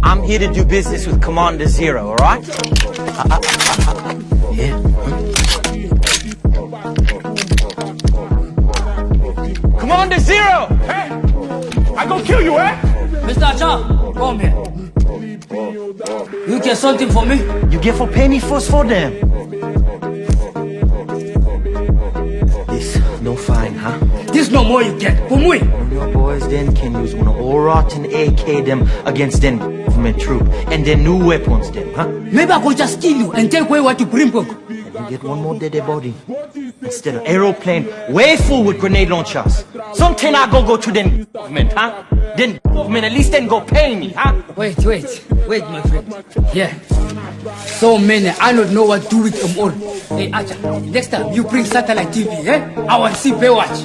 I'm here to do business with Commander Zero, alright? Yeah. Commander Zero! Hey! I gonna kill you, eh? Mr. Cha, come here. You get something for me? You get for penny first for them. This, no fine, huh? This no more you get. For me. Your boys then can use one all rotten AK them against them government troop and then new weapons them, huh? Maybe I could just kill you and take away what you bring back. And you get one more dead body. Instead of aeroplane way full with grenade launchers. Something I go to them government, huh? Then government at least then go pay me, huh? Wait, my friend. Yeah. So many, I don't know what to do with them all. Hey, Acha, next time you bring satellite TV, eh? I want to see Baywatch.